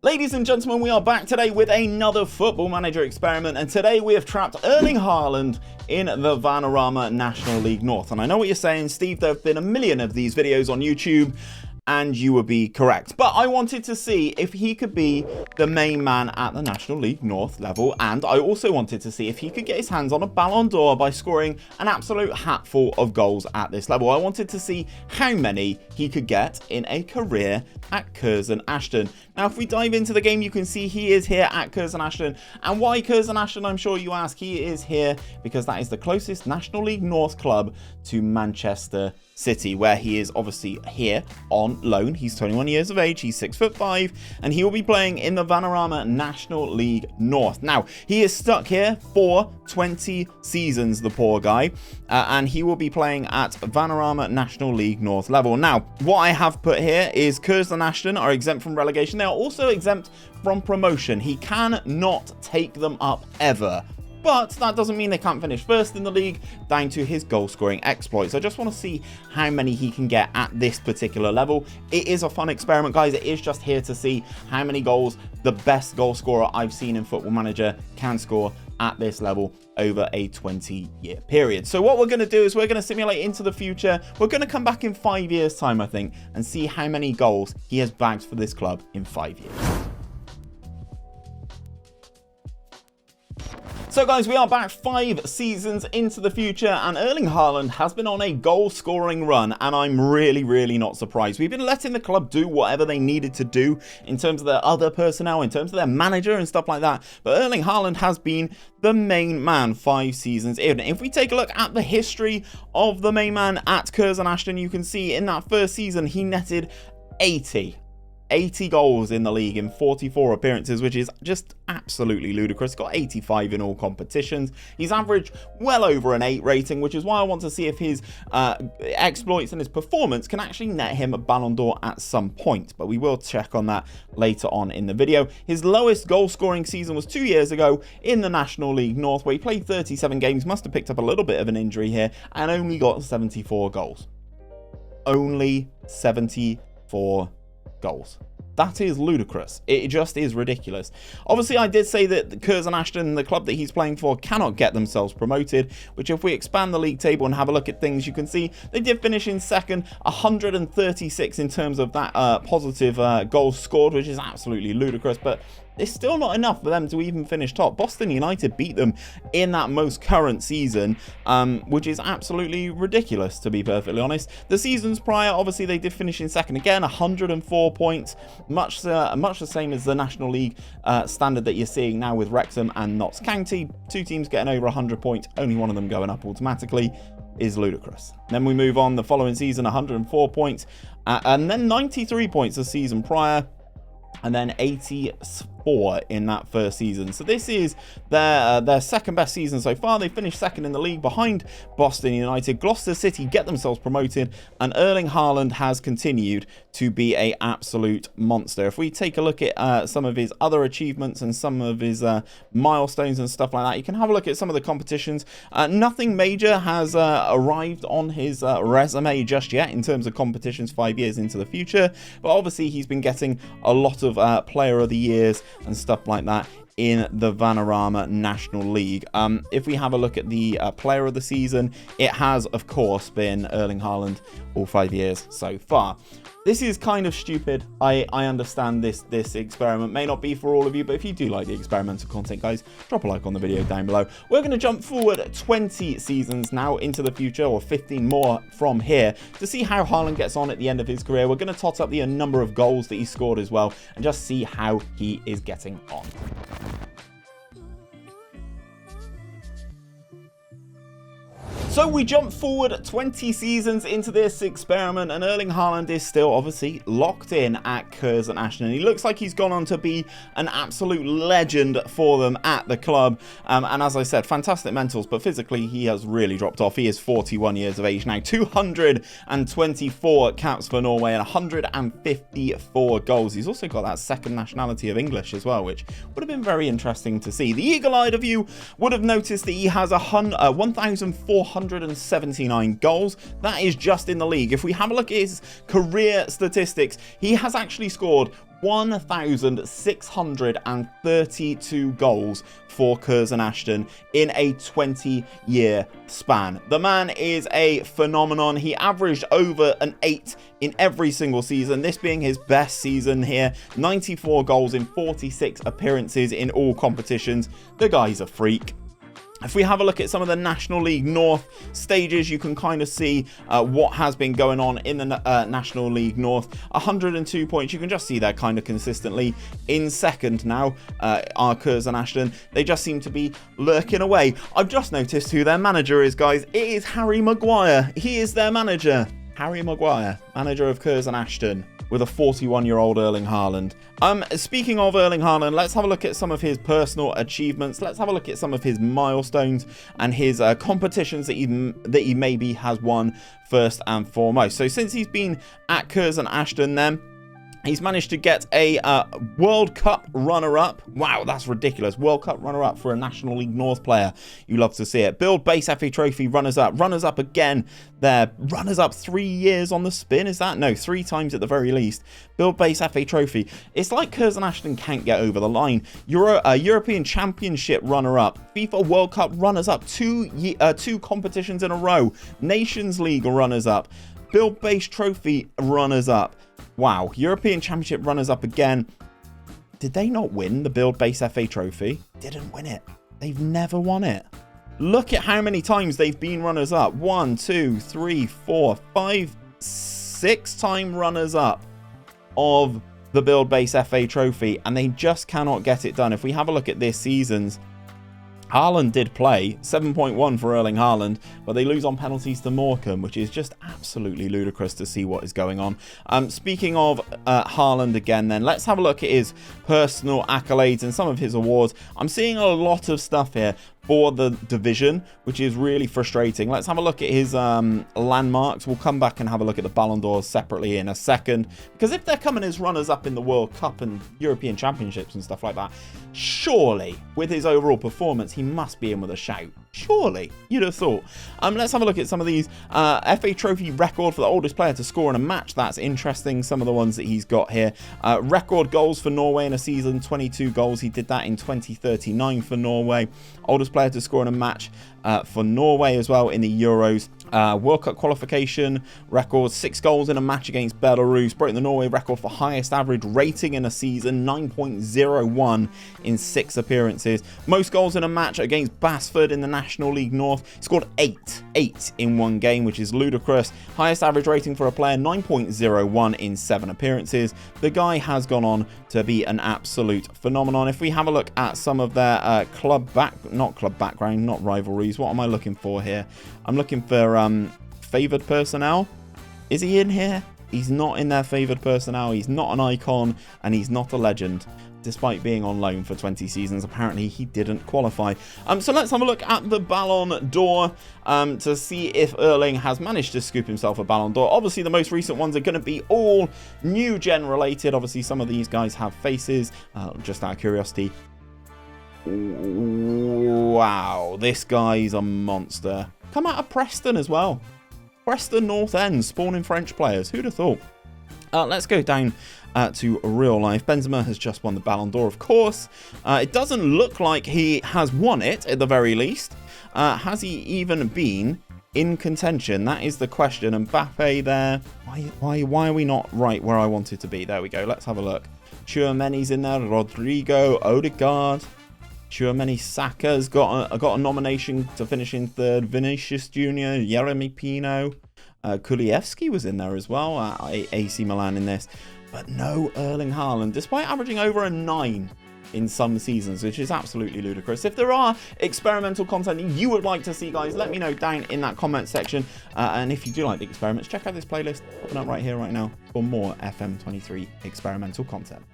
Ladies and gentlemen, we are back today with another Football Manager experiment, and today we have trapped Erling Haaland in the Vanarama National League North. And I know what you're saying, Steve, there have been a million of these videos on YouTube, and you would be correct. But I wanted to see if he could be the main man at the National League North level, and I also wanted to see if he could get his hands on a Ballon d'Or by scoring an absolute hatful of goals at this level. I wanted to see how many he could get in a career at Curzon Ashton. Now, if we dive into the game, you can see he is here at Curzon Ashton. And why Curzon Ashton, I'm sure you ask? He is here because that is the closest National League North club to Manchester City, where he is obviously here on loan. He's 21 years of age, he's 6'5", and he will be playing in the Vanarama National League North. Now, he is stuck here for 20 seasons, the poor guy, and he will be playing at Vanarama National League North level. Now, what I have put here is Curzon Ashton are exempt from relegation. They are also exempt from promotion. He cannot take them up ever. But that doesn't mean they can't finish first in the league down to his goal-scoring exploits. I just want to see how many he can get at this particular level. It is a fun experiment, guys. It is just here to see how many goals the best goal scorer I've seen in Football Manager can score at this level over a 20-year period. So what we're going to do is we're going to simulate into the future. We're going to come back in 5 years' time, I think, and see how many goals he has bagged for this club in 5 years. So guys, we are back 5 seasons into the future, and Erling Haaland has been on a goal-scoring run, and I'm really not surprised. We've been letting the club do whatever they needed to do in terms of their other personnel, in terms of their manager and stuff like that, but Erling Haaland has been the main man 5 seasons in. If we take a look at the history of the main man at Curzon Ashton, you can see in that first season he netted 80 goals in the league in 44 appearances, which is just absolutely ludicrous. Got 85 in all competitions. He's averaged well over an 8 rating, which is why I want to see if his exploits and his performance can actually net him a Ballon d'Or at some point, but we will check on that later on in the video. His lowest goal scoring season was 2 years ago in the National League North, where he played 37 games, must have picked up a little bit of an injury here, and only got 74 goals. Only 74 goals. That is ludicrous. It just is ridiculous. Obviously, I did say that Curzon Ashton, the club that he's playing for, cannot get themselves promoted, which if we expand the league table and have a look at things, you can see they did finish in second, 136 in terms of that positive goals scored, which is absolutely ludicrous, but it's still not enough for them to even finish top. Boston United beat them in that most current season, which is absolutely ridiculous, to be perfectly honest. The seasons prior, obviously, they did finish in second again, 104 points, much the same as the National League standard that you're seeing now with Wrexham and Notts County. 2 teams getting over 100 points, only one of them going up automatically, is ludicrous. Then we move on the following season, 104 points, and then 93 points the season prior, and then 84 in that first season. So this is their second best season so far. They finished second in the league behind Boston United. Gloucester City get themselves promoted, and Erling Haaland has continued to be an absolute monster. If we take a look at some of his other achievements and some of his milestones and stuff like that, you can have a look at some of the competitions. Nothing major has arrived on his resume just yet in terms of competitions 5 years into the future, but obviously he's been getting a lot of Player of the Years and stuff like that in the Vanarama National League. If we have a look at the Player of the Season, it has, of course, been Erling Haaland all 5 years so far. This is kind of stupid. I understand this experiment may not be for all of you, but if you do like the experimental content, guys, drop a like on the video down below. We're going to jump forward 20 seasons now into the future, or 15 more from here, to see how Haaland gets on at the end of his career. We're going to tot up the number of goals that he scored as well, and just see how he is getting on. So we jump forward 20 seasons into this experiment, and Erling Haaland is still obviously locked in at Curzon Ashton. He looks like he's gone on to be an absolute legend for them at the club. And as I said, fantastic mentals, but physically he has really dropped off. He is 41 years of age now, 224 caps for Norway and 154 goals. He's also got that second nationality of English as well, which would have been very interesting to see. The eagle-eyed of you would have noticed that he has 1,479 goals. That is just in the league. If we have a look at his career statistics, he has actually scored 1,632 goals for Curzon Ashton in a 20-year span. The man is a phenomenon. He averaged over an 8 in every single season, this being his best season here. 94 goals in 46 appearances in all competitions. The guy's a freak. If we have a look at some of the National League North stages, you can kind of see what has been going on in the National League North. 102 points. You can just see they're kind of consistently in second now, are Curzon Ashton. They just seem to be lurking away. I've just noticed who their manager is, guys. It is Harry Maguire. He is their manager. Harry Maguire, manager of Curzon Ashton, with a 41-year-old Erling Haaland. Speaking of Erling Haaland, let's have a look at some of his personal achievements. Let's have a look at some of his milestones and his competitions that he maybe has won first and foremost. So since he's been at Curzon Ashton then, he's managed to get a World Cup runner-up. Wow, that's ridiculous. World Cup runner-up for a National League North player. You love to see it. Build Base FA Trophy runners-up. Runners-up again there. Runners-up 3 years on the spin. Is that? No, 3 times at the very least. Build Base FA Trophy. It's like Curzon Ashton can't get over the line. European Championship runner-up. FIFA World Cup runners-up. Two competitions in a row. Nations League runners-up. Build Base Trophy runners-up. Wow, European Championship runners-up again. Did they not win the Build Base FA Trophy? Didn't win it. They've never won it. Look at how many times they've been runners-up. 1, 2, 3, 4, 5, 6-time runners-up of the Build Base FA Trophy, and they just cannot get it done. If we have a look at this season's, Haaland did play, 7.1 for Erling Haaland, but they lose on penalties to Morecambe, which is just absolutely ludicrous to see what is going on. Speaking of Haaland again then, let's have a look at his personal accolades and some of his awards. I'm seeing a lot of stuff here for the division, which is really frustrating. Let's have a look at his landmarks. We'll come back and have a look at the Ballon d'Or separately in a second, because if they're coming as runners-up in the World Cup and European Championships and stuff like that, surely, with his overall performance, he must be in with a shout. Surely, you'd have thought. Let's have a look at some of these. FA Trophy record for the oldest player to score in a match. That's interesting, some of the ones that he's got here. Record goals for Norway in a season, 22 goals. He did that in 2039 for Norway. Oldest player to score in a match for Norway as well in the Euros. World Cup qualification record, 6 goals in a match against Belarus, broke the Norway record for highest average rating in a season, 9.01 in 6 appearances. Most goals in a match against Basford in the National League North, he scored 8 in one game, which is ludicrous. Highest average rating for a player, 9.01 in 7 appearances. The guy has gone on to be an absolute phenomenon. If we have a look at some of their not club background, not rivalries, what am I looking for here? I'm looking for favoured personnel. Is he in here? He's not in their favoured personnel. He's not an icon, and he's not a legend. Despite being on loan for 20 seasons, apparently he didn't qualify. So let's have a look at the Ballon d'Or to see if Erling has managed to scoop himself a Ballon d'Or. Obviously, the most recent ones are going to be all new gen related. Obviously, some of these guys have faces. Just out of curiosity. Wow, this guy's a monster. Come out of Preston as well. Preston North End, spawning French players. Who'd have thought? Let's go down to real life. Benzema has just won the Ballon d'Or, of course. It doesn't look like he has won it, at the very least. Has he even been in contention? That is the question. Mbappe there. Why are we not right where I wanted to be? There we go. Let's have a look. Tchouameni's in there. Rodrigo, Odegaard. Tchouameni, Saka's got a nomination to finish in third. Vinicius Jr., Jeremy Pino. Kulievski was in there as well. AC Milan in this. But no Erling Haaland, despite averaging over a 9 in some seasons, which is absolutely ludicrous. If there are experimental content you would like to see, guys, let me know down in that comment section. And if you do like the experiments, check out this playlist popping up right here, right now, for more FM23 experimental content.